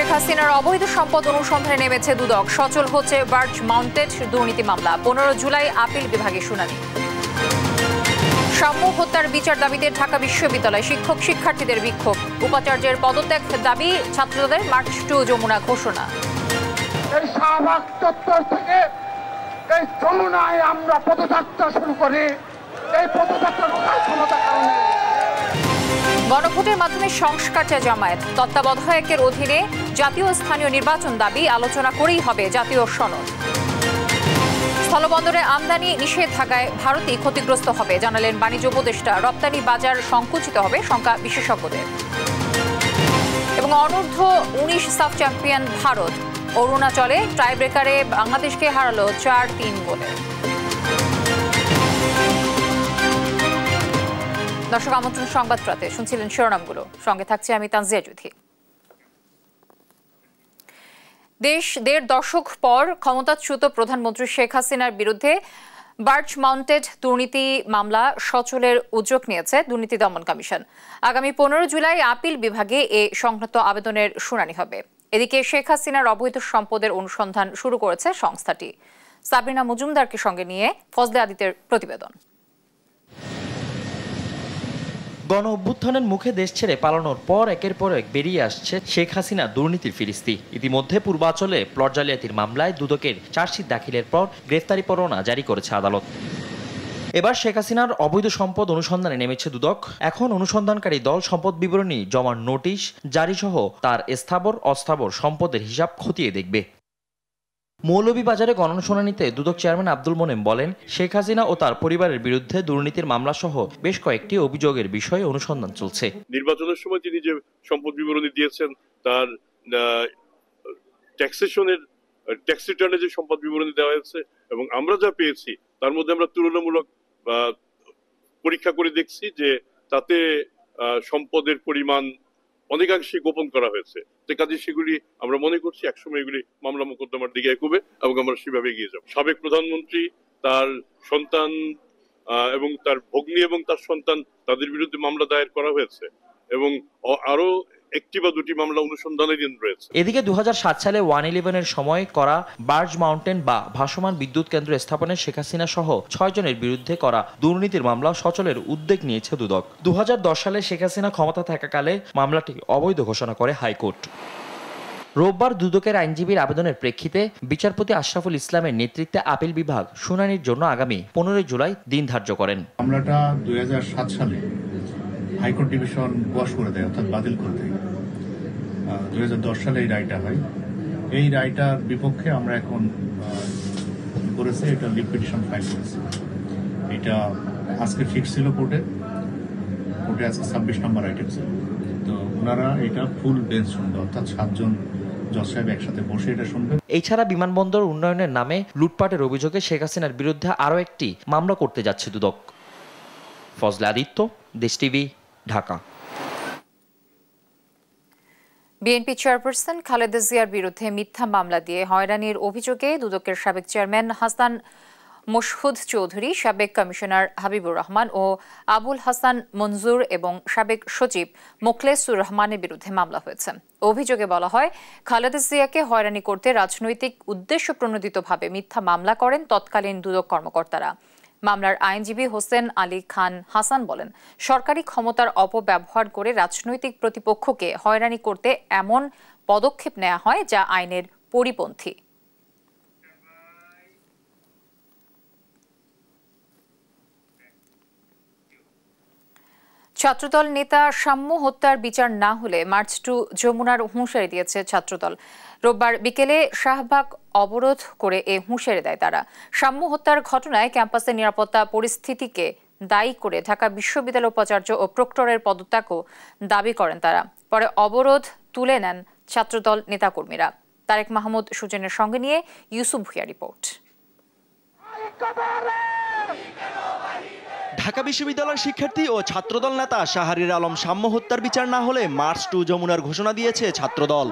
শেখ হাসিনার অবৈধ সম্পদ অনুসন্ধানে নেমেছে দুদক। সচল হচ্ছে বার্চ মাউন্টেড দুর্নীতি মামলা। 15 জুলাই আপিল বিভাগে শুনানি। সাম্য হত্যার বিচার দাবিতে ঢাকা বিশ্ববিদ্যালয় শিক্ষক শিক্ষার্থীদের বিক্ষোভ। উপাচার্যের পদত্যাগ দাবি ছাত্রদের মার্চ টু যমুনা ঘোষণা। এই শাহবাগ চত্বর থেকে এই যমুনায় আমরা পদযাত্রা শুরু করি। এই পদযাত্রা রোখার ক্ষমতা কারণে গণভোটের মাধ্যমে সংস্কার চায় জামায়াত। তত্ত্বাবধায়কের অধীনে জাতীয় স্থানীয় নির্বাচন দাবি আলোচনা করেই হবে জাতীয় সনদ। স্থলবন্দরে আমদানি নিষেধাজ্ঞায় ভারতই ক্ষতিগ্রস্ত হবে জানালেন বাণিজ্য উপদেষ্টা। রপ্তানি বাজার সংকুচিত হবে শঙ্কা বিশেষজ্ঞদের। এবং অনূর্ধ্ব 19 সাফ চ্যাম্পিয়ন ভারত অরুণাচলে টাইব্রেকারে বাংলাদেশকে হারালো 4-3 গোলে। দর্শক আমন্ত্রণ সংবাদরাতে শুনছিলেন শিরোনামগুলো, সঙ্গে থাকছে আমি তানজিয়া জুথি। দেশ 1.5 দশক পর ক্ষমতাচ্যুত প্রধানমন্ত্রী শেখ হাসিনার বিরুদ্ধে বার্চ মাউন্টেড দুর্নীতি মামলা সচলের উদ্যোগ নিয়েছে দুর্নীতি দমন কমিশন। আগামী 15 জুলাই আপিল বিভাগে এ সংক্রান্ত আবেদনের শুনানি হবে। এদিকে শেখ হাসিনার অবৈধ সম্পদের অনুসন্ধান শুরু করেছে সংস্থাটি। সাবরিনা মজুমদারকে সঙ্গে নিয়ে ফজলে আদিতের প্রতিবেদন। গণ অভ্যুত্থানের মুখে দেশ ছেড়ে পালানোর পর একের পর এক বেরিয়ে আসছে শেখ হাসিনা দুর্নীতির ফিরিস্তি। ইতিমধ্যে পূর্বাঞ্চলে প্লট জালিয়াতির মামলায় দুদকের চার্জশিট দাখিলের পর গ্রেফতারি পরোয়ানা জারি করেছে আদালত। এবার শেখ হাসিনার অবৈধ সম্পদ অনুসন্ধানে নেমেছে দুদক। এখন অনুসন্ধানকারী দল সম্পদ বিবরণী জমার নোটিশ জারিসহ তার স্থাবর অস্থাবর সম্পদের হিসাব খতিয়ে দেখবে। মৌলভীবাজারে গণশুনানিতে দুদক চেয়ারম্যান আব্দুল মোনেম বলেন, শেখ হাসিনা ও তার পরিবারের বিরুদ্ধে দুর্নীতির মামলা সহ বেশ কয়েকটি অভিযোগের বিষয়ে অনুসন্ধান চলছে। নির্বাচনের সময় তিনি যে সম্পদ বিবরণী দিয়েছেন, তার ট্যাক্সেশনের ট্যাক্স রিটার্নে যে সম্পদ বিবরণী দেওয়া হয়েছে এবং আমরা যা পেয়েছি তার মধ্যে আমরা তুলনামূলক পরীক্ষা করে দেখছি যে তাতে সম্পদের পরিমাণ অনেকাংশে গোপন করা হয়েছে। কাজে সেগুলি আমরা মনে করছি একসময় এগুলি মামলা মোকদ্দমার দিকে এগোবে এবং আমরা সেভাবে এগিয়ে যাব। সাবেক প্রধানমন্ত্রী, তার সন্তান এবং তার ভগ্নী এবং তার সন্তান, তাদের বিরুদ্ধে মামলা দায়ের করা হয়েছে এবং আরো একটি বা দুটি মামলা অনুসন্ধানাধীন রয়েছে। এদিকে 2007 সালে 111-এর সময় করা বার্জ মাউন্টেন বা ভাসমান বিদ্যুৎ কেন্দ্র স্থাপনে শেখ হাসিনা সহ 6 জনের বিরুদ্ধে করা দুর্নীতির মামলা সচলের উদ্যোগ নিয়েছে দুদক। 2010 সালে শেখ হাসিনা ক্ষমতা থাকাকালে মামলাটি অবৈধ ঘোষণা করে হাইকোর্ট। রোববার দুদকের আইনজীবীর আবেদনের প্রেক্ষিতে বিচারপতি আশরাফুল ইসলামের নেতৃত্বে আপিল বিভাগ শুনানির জন্য আগামী 15 জুলাই দিন ধার্য করেন। মামলাটা 2007 সালে হাইকোর্ট ডিভিশন কোয়াশ করে দেয়, অর্থাৎ বাতিল করে দেয়। 2010 সালে এই রায়টা হয়। এই রায়টার বিপক্ষে আমরা এখন করেছে এটা লিভ পিটিশন ফাইল করেছে। এটা আজকে ফিক্স ছিল কোর্টে আজকে 26 নম্বর আইটেম ছিল। তো ওনারা এটা ফুল বেঞ্চ শুনবে, অর্থাৎ 7 জন জজ সাহেব একসাথে বসে এটা শুনবে। এছাড়া বিমানবন্দর উন্নয়নের নামে লুটপাটের অভিযোগে শেখ হাসিনার বিরুদ্ধে আরও একটি মামলা করতে যাচ্ছে দুদক। ফজলে আদিত্য, দেশ TV, Dhaka. BNP chairperson Khaleda জিয়ার বিরুদ্ধে মিথ্যা মামলা দিয়ে হয়রানির অভিযোগে দুদকের সাবেক চেয়ারম্যান হাসান মশহুদ চৌধুরী, সাবেক কমিশনার হাবিবুর রহমান ও আবুল হাসান মনজুর এবং সাবেক সচিব মোখলেসুর রহমানের বিরুদ্ধে মামলা হয়েছে। অভিযোগে বলা হয়, খালেদা জিয়াকে হয়রানি করতে রাজনৈতিক উদ্দেশ্য প্রণোদিতভাবে মিথ্যা মামলা করেন তৎকালীন দুদক কর্মকর্তারা। মামলার আইনজীবী হোসেন আলী খান হাসান বলেন, সরকারি ক্ষমতার অপব্যবহার করে রাজনৈতিক প্রতিপক্ষকে হয়রানি করতে এমন পদক্ষেপ নেওয়া হয় যা আইনের পরিপন্থী। ছাত্রদল নেতা সাম্য হত্যার বিচার না হলে মার্চ টু যমুনার হুঁশিয়ারি দিয়েছে ছাত্রদল। রোববার বিকেলে শাহবাগ অবরোধ করে এ হুঁশিয়ারি দেয় তারা। সাম্য হত্যার ঘটনায় ক্যাম্পাসের নিরাপত্তা পরিস্থিতিকে দায়ী করে ঢাকা বিশ্ববিদ্যালয় উপাচার্য ও প্রক্টরের পদত্যাগও দাবি করেন তারা। পরে অবরোধ তুলে নেন ছাত্রদল নেতাকর্মীরা। তারেক মাহমুদ সুজনের সঙ্গে নিয়ে ইউসুফ ভুঁইয়া রিপোর্ট। ঢাকা বিশ্ববিদ্যালয়ের শিক্ষার্থী ও ছাত্রদল নেতা শাহরির আলম সাম্য হত্যার বিচার না হলে মার্চ টু যমুনার ঘোষণা দিয়েছে ছাত্রদল।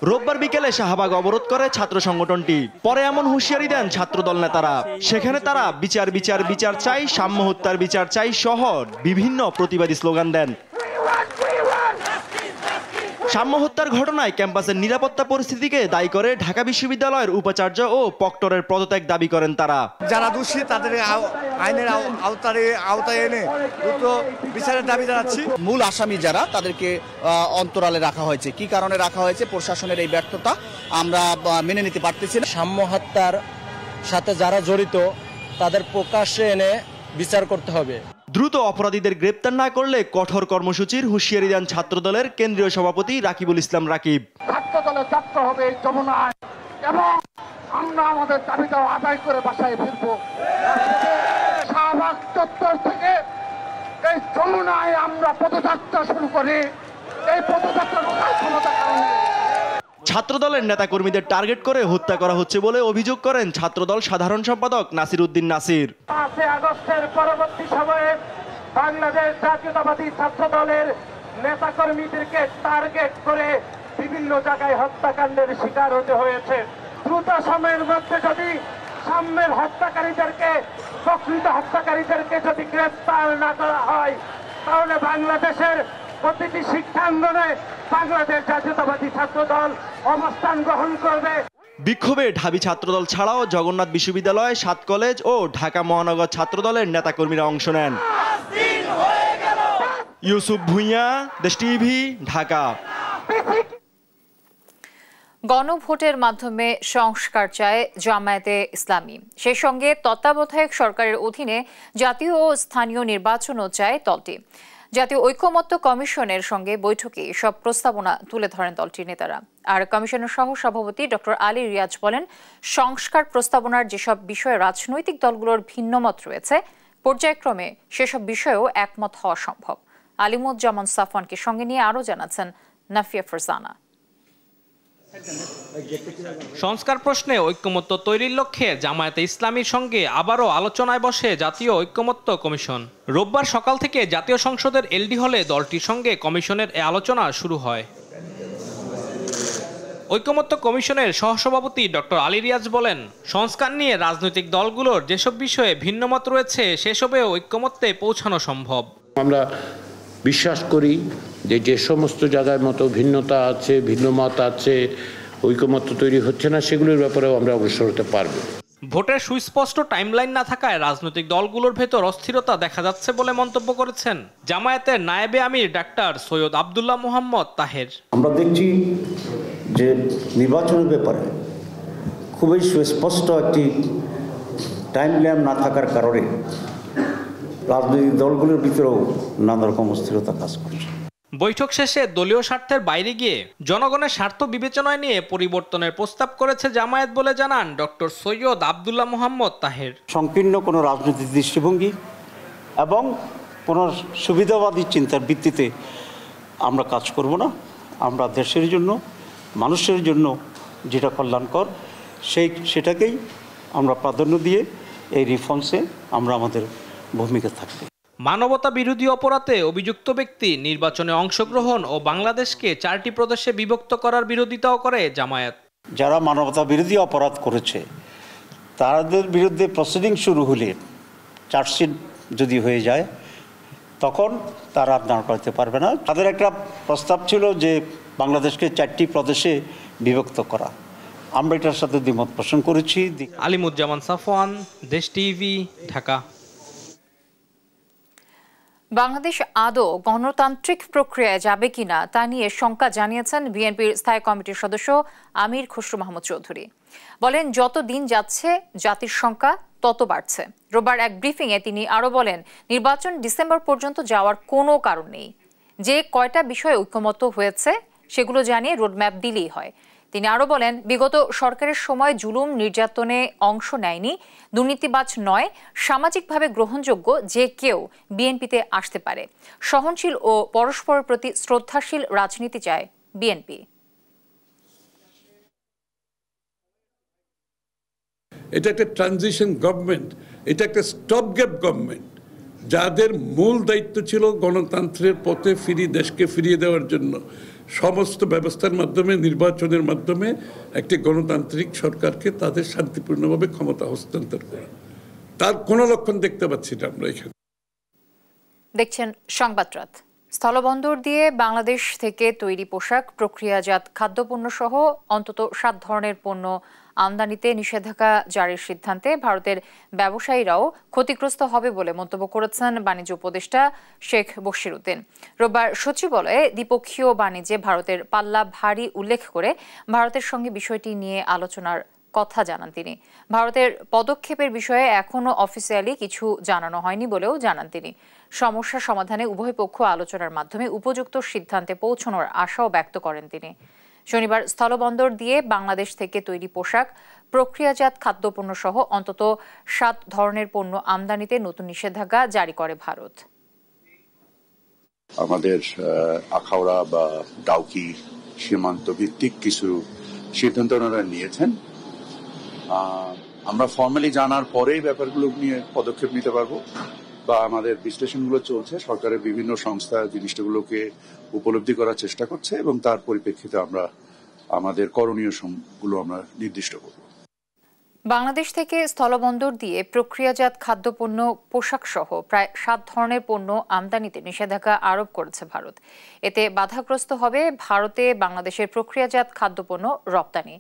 রোববার বিকেলে শাহবাগ অবরোধ করে ছাত্র সংগঠনটি। পরে এমন হুঁশিয়ারি দেন ছাত্রদল নেতারা। সেখানে তারা বিচার বিচার বিচার চাই, সাম্য হত্যার বিচার চাই সহ বিভিন্ন প্রতিবাদী স্লোগান দেন। সাম্য হত্যার ঘটনায় ক্যাম্পাসের নিরাপত্তা পরিস্থিতিকে দায়ী করে ঢাকা বিশ্ববিদ্যালয়ের উপাচার্য ও প্রক্টরের পদত্যাগ দাবি করেন তারা। যারা দোষী তাদের আইনের আওতায় এনে দ্রুত বিচারের দাবি জানাচ্ছি। মূল আসামি যারা তাদেরকে অন্তরালে রাখা হয়েছে, কি কারণে রাখা হয়েছে প্রশাসনের এই ব্যর্থতা আমরা মেনে নিতে পারতেছি না। সাম্য হত্যার সাথে যারা জড়িত তাদের প্রকাশ্যে এনে বিচার করতে হবে। দ্রুত অপরাধীদের গ্রেপ্তার না করলে কঠোর কর্মসূচির হুঁশিয়ারি দেন ছাত্রদলের কেন্দ্রীয় সভাপতি রাকিবুল ইসলাম রাকিব। ছাত্রদলের যাত্রা হবে যমুনায় এবং আমরা আমাদের দাবিটা আদায় করে বাসায় ফিরবো। শাহবাগ চত্বর থেকে এই যমুনায় আমরা পদযাত্রা শুরু করি। এই পদযাত্রা রোখার ক্ষমতা কারণে ছাত্রদলের নেতাকর্মীদের টার্গেট করে হত্যা করা হচ্ছে বলে অভিযোগ করেন ছাত্রদল সাধারণ সম্পাদক নাসির উদ্দিন নাসির। 5 আগস্টের পরবর্তী সময়ে বাংলাদেশ জাতীয়তাবাদী ছাত্রদলের নেতাকর্মীদেরকে টার্গেট করে বিভিন্ন জায়গায় হত্যাকাণ্ডের শিকার হতে হয়েছে। দ্রুত সময়ের মধ্যে যদি সাম্যের হত্যাকারীদেরকে, প্রকৃত হত্যাকারীদেরকে যদি গ্রেফতার না করা হয় তাহলে বাংলাদেশের প্রতিটি শিক্ষাঙ্গনে বাংলাদেশ জাতীয়তাবাদী ছাত্রদল অবস্থান গ্রহণ করবে। বিক্ষোভে ঢাবি ছাত্রদল ছাড়াও জগন্নাথ বিশ্ববিদ্যালয়, 7 কলেজ ও ঢাকা মহানগর ছাত্রদলের নেতাকর্মীরা অংশ নেন। ইউসুফ ভুঁইয়া, দেশ টিভি, ঢাকা। গণভোটের মাধ্যমে সংস্কার চায় জামায়াতে ইসলামী। সেই সঙ্গে তত্ত্বাবধায়ক সরকারের অধীনে জাতীয় ও স্থানীয় নির্বাচনও চায় দলটি। জাতীয় ঐকমত্য কমিশনের সঙ্গে বৈঠকে সব প্রস্তাবনা তুলে ধরেন দলটির নেতারা। আর কমিশনের সহ সভাপতি ডক্টর আলী রিয়াজ বলেন, সংস্কার প্রস্তাবনার যেসব বিষয়ে রাজনৈতিক দলগুলোর ভিন্নমত রয়েছে, পর্যায়ক্রমে সেসব বিষয়েও একমত হওয়া সম্ভব। আলিমুজ্জামান সাফওয়ানকে সঙ্গে নিয়ে আরও জানাচ্ছেন নাফিয়া ফারজানা। সংস্কার প্রশ্নে ঐক্যমত্য তৈরির লক্ষ্যে জামায়াতে ইসলামীর সঙ্গে আবারও আলোচনায় বসে জাতীয় ঐক্যমত্য কমিশন। রোববার সকাল থেকে জাতীয় সংসদের এলডি হলে দলটির সঙ্গে কমিশনের এ আলোচনা শুরু হয়। ঐক্যমত্য কমিশনের সহসভাপতি ডক্টর আলী রিয়াজ বলেন, সংস্কার নিয়ে রাজনৈতিক দলগুলোর যেসব বিষয়ে ভিন্নমত রয়েছে সেসবেও ঐক্যমত্যে পৌঁছানো সম্ভব। আমরা বিশ্বাস করি যে সমস্ত জায়গায় মতো ভিন্নতা আছে, ভিন্নমত আছে, ঐকমত্য তৈরি হচ্ছে না, সেগুলোর ব্যাপারেও আমরা অগ্রসর হতে পারবো। ভোটের সুস্পষ্ট টাইমলাইন না থাকায় রাজনৈতিক দলগুলোর ভেতর অস্থিরতা দেখা যাচ্ছে বলে মন্তব্য করেছেন জামায়াতের নায়েবে আমির ডাক্তার সৈয়দ আব্দুল্লাহ মোহাম্মদ তাহের। আমরা দেখছি যে নির্বাচনের ব্যাপারে খুবই সুস্পষ্ট একটি টাইমলাইন না থাকার কারণে রাজনৈতিক দলগুলোর ভিতরেও নানা রকম অস্থিরতা কাজ করছে। বৈঠক শেষে দলীয় স্বার্থের বাইরে গিয়ে জনগণের স্বার্থ বিবেচনায় নিয়ে পরিবর্তনের প্রস্তাব করেছে জামায়াত বলে জানান ডক্টর সৈয়দ আব্দুল্লাহ মোহাম্মদ তাহের। সংকীর্ণ কোনো রাজনৈতিক দৃষ্টিভঙ্গি এবং কোনো সুবিধাবাদী চিন্তার ভিত্তিতে আমরা কাজ করব না। আমরা দেশের জন্য, মানুষের জন্য যেটা কল্যাণকর সেটাকেই আমরা প্রাধান্য দিয়ে এই রিফর্মসে আমরা আমাদের ভূমিকা থাকবে। মানবতা বিরোধী অপরাধে অভিযুক্ত ব্যক্তি নির্বাচনে অংশগ্রহণ ও বাংলাদেশকে 4টি প্রদেশে বিভক্ত করার বিরোধিতাও করে জামায়াত। যারা মানবতা বিরোধী অপরাধ করেছে তাদের বিরুদ্ধে প্রসিডিং শুরু হলে, চার্জশিট যদি হয়ে যায়, তখন তারা দাঁড় করাতে পারবে না। তাদের একটা প্রস্তাব ছিল যে বাংলাদেশকে 4টি প্রদেশে বিভক্ত করা। আমরা এটার সাথে দ্বিমত পোষণ করেছি। আলিমুজ্জামান সাফওয়ান, দেশ টিভি, ঢাকা। বাংলাদেশ আদৌ গণতান্ত্রিক প্রক্রিয়ায় যাবে কিনা তা নিয়ে শঙ্কা জানিয়েছেন বিএনপির স্থায়ী কমিটির সদস্য আমির খসরু মাহমুদ চৌধুরী। বলেন, যত দিন যাচ্ছে জাতির সংখ্যা তত বাড়ছে। রোববার এক ব্রিফিংয়ে তিনি আরও বলেন, নির্বাচন ডিসেম্বর পর্যন্ত যাওয়ার কোনো কারণ নেই। যে কয়টা বিষয়ে ঐক্যমত্য হয়েছে সেগুলো জানিয়ে রোডম্যাপ দিলেই হয়। তিনি আরও বলেন, বিগত সরকারের সময় জুলুম নির্যাতনে অংশ নেয়নি, দুর্নীতিবাজ নয়, সামাজিকভাবে গ্রহণযোগ্য যে কেউ বিএনপিতে আসতে পারে। সহনশীল ও পরস্পরের প্রতি শ্রদ্ধাশীল রাজনীতি চায় বিএনপি। এটা একটা ট্রানজিশন গভর্নমেন্ট, এটা একটা স্টপ গ্যাপ গভর্নমেন্ট, যাদের মূল দায়িত্ব ছিল গণতন্ত্রের পথে দেশকে ফিরিয়ে দেওয়ার জন্য সমস্ত ব্যবস্থার মাধ্যমে, নির্বাচনের মাধ্যমে একটি গণতান্ত্রিক সরকারকে তাদের শান্তিপূর্ণভাবে ক্ষমতা হস্তান্তর করা। তার কোনো লক্ষণ দেখতে পাচ্ছি না আমরা এখানে। দেখছেন সংবাদ রাত। স্থলবন্দর দিয়ে বাংলাদেশ থেকে তৈরি পোশাক, প্রক্রিয়াজাত খাদ্যপণ্য সহ অন্তত 7 ধরনের পণ্য আমদানিতে নিষেধাজ্ঞা জারির সিদ্ধান্তে ভারতের ব্যবসায়ীরাও ক্ষতিগ্রস্ত হবে বলে মন্তব্য করেছেন বাণিজ্য উপদেষ্টা শেখ বশির উদ্দিন। রোববার সচিবালয়ে দ্বিপক্ষীয় বাণিজ্যে ভারতের পাল্লা ভারী উল্লেখ করে ভারতের সঙ্গে বিষয়টি নিয়ে আলোচনার কথা জানান তিনি। ভারতের পদক্ষেপের বিষয়ে এখনও অফিসিয়ালি কিছু জানানো হয়নি বলেও জানান তিনি। সমস্যা সমাধানে উভয় পক্ষ আলোচনার মাধ্যমে উপযুক্ত সিদ্ধান্তে পৌঁছানোর আশাও ব্যক্ত করেন তিনি। শনিবার স্থলবন্দর দিয়ে বাংলাদেশ থেকে তৈরি পোশাক, প্রক্রিয়াজাত খাদ্যপণ্য সহ অন্তত 7 ধরনের পণ্য আমদানিতে নতুন নিষেধাজ্ঞা জারি করে ভারত। আমাদের আখাউড়া বা ডাউকি সীমান্ত ভিত্তিক কিছু সিদ্ধান্ত ওনারা নিয়েছেন। আমরা ফর্মালি জানার পরেই ব্যাপারগুলো নিয়ে পদক্ষেপ নিতে পারবো, বা আমাদের বিশ্লেষণগুলো চলছে। সরকারের বিভিন্ন সংস্থা জিনিসগুলোকে উপলব্ধি করার চেষ্টা করছে এবং তার পরিপ্রেক্ষিতে আমরা আমাদের করণীয় গুলো আমরা নির্দিষ্ট করব। বাংলাদেশ থেকে স্থলবন্দর দিয়ে প্রক্রিয়াজাত খাদ্যপণ্য, পোশাক সহ প্রায় 7 ধরনের পণ্য আমদানিতে নিষেধাজ্ঞা আরোপ করেছে ভারত। এতে বাধাগ্রস্ত হবে ভারতে বাংলাদেশের প্রক্রিয়াজাত খাদ্যপণ্য রপ্তানি।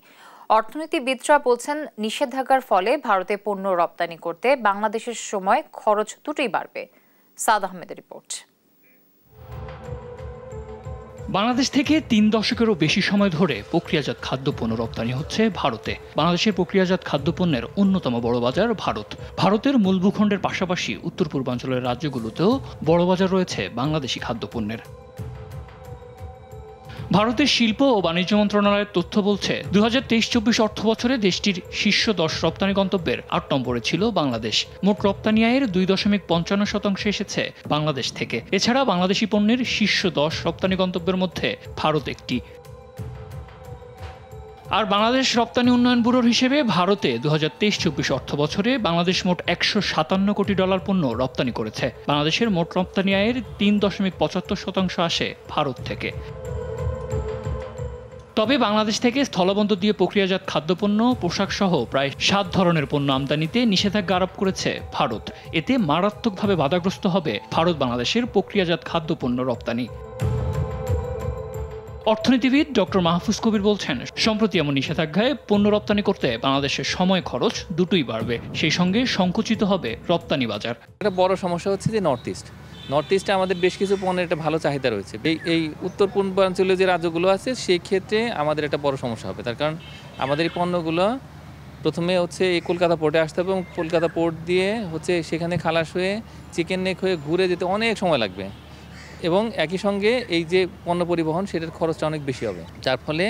অর্থনীতিবিদরা বলছেন, নিষেধাজ্ঞার ফলে ভারতে পণ্য রপ্তানি করতে বাংলাদেশের সময় খরচ দুটোই বাড়বে। সাদ আহমেদের রিপোর্ট। বাংলাদেশ থেকে 3 দশকেরও বেশি সময় ধরে প্রক্রিয়াজাত খাদ্যপণ্য রপ্তানি হচ্ছে ভারতে। বাংলাদেশের প্রক্রিয়াজাত খাদ্যপণ্যের অন্যতম বড় বাজার ভারত। ভারতের মূল ভূখণ্ডের পাশাপাশি উত্তর পূর্বাঞ্চলের রাজ্যগুলোতেও বড় বাজার রয়েছে বাংলাদেশি খাদ্যপণ্যের। ভারতের শিল্প ও বাণিজ্য মন্ত্রণালয়ের তথ্য বলছে, 2023-24 অর্থ বছরে দেশটির শীর্ষ 10 রপ্তানি গন্তব্যের 8 নম্বরে ছিল বাংলাদেশ। মোট রপ্তানি আয়ের 2.55% এসেছে বাংলাদেশ থেকে। এছাড়া বাংলাদেশি পণ্যের শীর্ষ 10 রপ্তানি গন্তব্যের মধ্যে ভারত একটি। আর বাংলাদেশ রপ্তানি উন্নয়ন ব্যুরোর হিসেবে ভারতে 2023-24 অর্থ বছরে বাংলাদেশ মোট $157 কোটি পণ্য রপ্তানি করেছে। বাংলাদেশের মোট রপ্তানি আয়ের 3.75% আসে ভারত থেকে। তবে বাংলাদেশ থেকে স্থলবন্দর দিয়ে প্রক্রিয়াজাত খাদ্যপণ্য, পোশাক সহ প্রায় 7 ধরনের পণ্য আমদানিতে নিষেধাজ্ঞা আরোপ করেছে ভারত। এতে মারাত্মকভাবে বাধাগ্রস্ত হবে ভারত বাংলাদেশের প্রক্রিয়াজাত খাদ্যপণ্য রপ্তানি। অর্থনীতিবিদ ডক্টর মাহফুজ কবির বলছেন, সম্প্রতি এমন নিষেধাজ্ঞায় পণ্য রপ্তানি করতে বাংলাদেশের সময় খরচ দুটোই বাড়বে, সেই সঙ্গে সংকুচিত হবে রপ্তানি বাজার। একটা বড় সমস্যা হচ্ছে যে নর্থ ইস্টে আমাদের বেশ কিছু পণ্যের একটা ভালো চাহিদা রয়েছে। এই উত্তর পূর্বাঞ্চলীয় যে রাজ্যগুলো আছে সেই ক্ষেত্রে আমাদের একটা বড় সমস্যা হবে। তার কারণ আমাদের এই পণ্যগুলো প্রথমে হচ্ছে এই কলকাতা পোর্টে আসতে হবে এবং কলকাতা পোর্ট দিয়ে হচ্ছে সেখানে খালাস হয়ে চিকেন নেক হয়ে ঘুরে যেতে অনেক সময় লাগবে, এবং একই সঙ্গে এই যে পণ্য পরিবহন সেটার খরচটা অনেক বেশি হবে, যার ফলে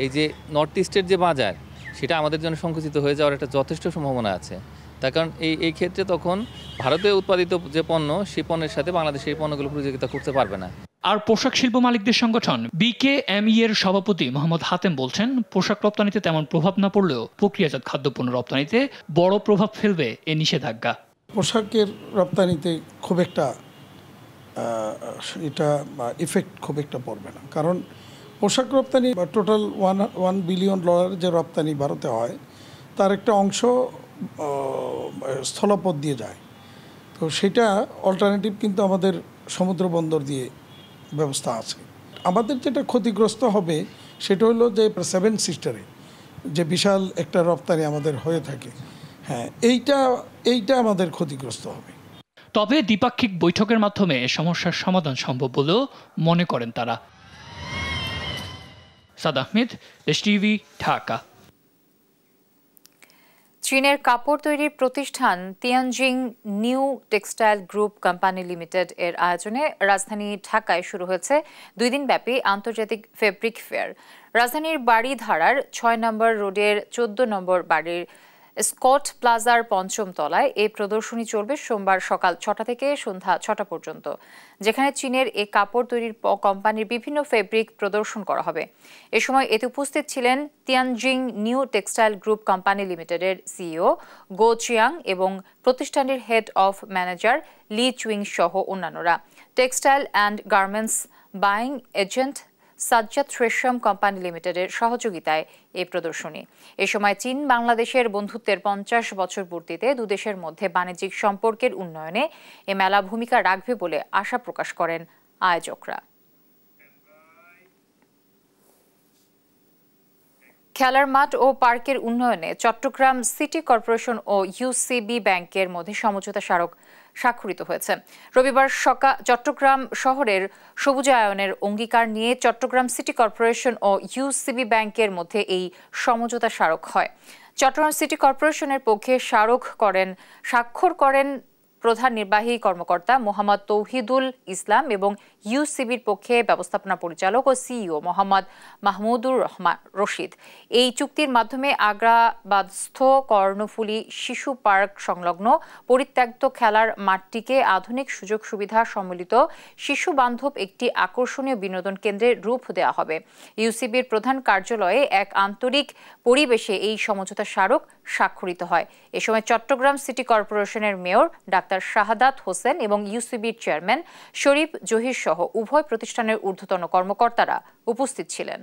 এই যে নর্থ ইস্টের যে বাজার সেটা আমাদের জন্য সংকুচিত হয়ে যাওয়ার একটা যথেষ্ট সম্ভাবনা আছে। তার কারণ এই ক্ষেত্রে তখন ভারতে উৎপাদিত যে পণ্য সেই পণ্যের সাথে বাংলাদেশের এই পণ্যগুলো প্রতিযোগিতা করতে পারবে না। আর পোশাক শিল্প মালিকদের সংগঠন BKME এর সভাপতি মোহাম্মদ হাতেম বলছেন, পোশাক রপ্তানিতে তেমন প্রভাব না পড়লেও প্রক্রিয়াজাত খাদ্যপণ্য রপ্তানিতে বড় প্রভাব ফেলবে এই নিষেধাজ্ঞা। পোশাকের রপ্তানিতে খুব একটা এটা ইফেক্ট খুব একটা পড়বে না, কারণ পোশাক রপ্তানি টোটাল $1 বিলিয়ন যে রপ্তানি ভারতে হয় তার একটা অংশ স্থলপথ দিয়ে যায়। তো সেটা অল্টারনেটিভ কিন্তু আমাদের সমুদ্র বন্দর দিয়ে ব্যবস্থা আছে। আমাদের যেটা ক্ষতিগ্রস্ত হবে সেটা হলো যে 7 সিস্টারে যে বিশাল একটা রপ্তানি আমাদের হয়ে থাকে, হ্যাঁ এইটা আমাদের ক্ষতিগ্রস্ত হবে। তবে দ্বিপাক্ষিক বৈঠকের মাধ্যমে সমস্যার সমাধান সম্ভব বলেও মনে করেন তারা। সাদ আহমেদ, STV, ঢাকা। চীনের কাপড় তৈরির প্রতিষ্ঠান Tianjin new textile group company limited এর আয়োজনে রাজধানী ঢাকায় শুরু হয়েছে 2 দিনব্যাপী আন্তর্জাতিক ফেব্রিক ফেয়ার। রাজধানীর বাড়িধারার 6 নম্বর রোডের 14 নম্বর বাড়ির স্কট প্লাজার 5ম তলায় এই প্রদর্শনী চলবে সোমবার সকাল 6টা থেকে সন্ধ্যা 6টা পর্যন্ত, যেখানে চীনের এই কাপড় তৈরির কোম্পানির বিভিন্ন ফেব্রিক প্রদর্শন করা হবে। এ সময় এতে উপস্থিত ছিলেন Tianjin new textile group company লিমিটেডের CEO গো চিয়াং এবং প্রতিষ্ঠানটির হেড অফ ম্যানেজার লি চুইং সহ অন্যান্যরা। Textile and garments buying agent Sajjad Resham company লিমিটেডের সহযোগিতায় এই প্রদর্শনী। এ সময় চীন বাংলাদেশের বন্ধুত্বের 50 বছর পূর্তিতে দুদেশের মধ্যে বাণিজ্যিক সম্পর্কের উন্নয়নে এ মেলা ভূমিকা রাখবে বলে আশা প্রকাশ করেন আয়োজকরা। খেলার মাঠ ও পার্কের উন্নয়নে চট্টগ্রাম সিটি কর্পোরেশন ও ইউসিবি ব্যাংকের মধ্যে সমঝোতা স্মারক স্বাক্ষরিত হয়েছে। রবিবার চট্টগ্রাম শহরের সবুজায়নের অঙ্গীকার নিয়ে চট্টগ্রাম সিটি কর্পোরেশন ও ইউসিবি ব্যাংকের মধ্যে এই সমঝোতা স্মারক হয়। চট্টগ্রাম সিটি কর্পোরেশনের পক্ষে স্বাক্ষর করেন প্রধান নির্বাহী কর্মকর্তা মোহাম্মদ তৌহিদুল ইসলাম এবং ইউসিবির পক্ষে ব্যবস্থাপনা পরিচালক ও সিইও মোহাম্মদ মাহমুদুর রহমান রশিদ। এই চুক্তির মাধ্যমে আগ্রাবাদস্থ কর্ণফুলী শিশু পার্ক সংলগ্ন পরিত্যক্ত খেলার মাঠটিকে আধুনিক সুযোগ সুবিধা সম্মিলিত শিশু বান্ধব একটি আকর্ষণীয় বিনোদন কেন্দ্রে রূপ দেওয়া হবে। ইউসিবির প্রধান কার্যালয়ে এক আন্তরিক পরিবেশে এই সমঝোতা স্মারক স্বাক্ষরিত হয়। এ সময় চট্টগ্রাম সিটি কর্পোরেশনের মেয়র ডাক্তার শাহাদাত হোসেন এবং ইউসিবির চেয়ারম্যান শরীফ জহির সহ উভয় প্রতিষ্ঠানের ঊর্ধ্বতন কর্মকর্তারা উপস্থিত ছিলেন।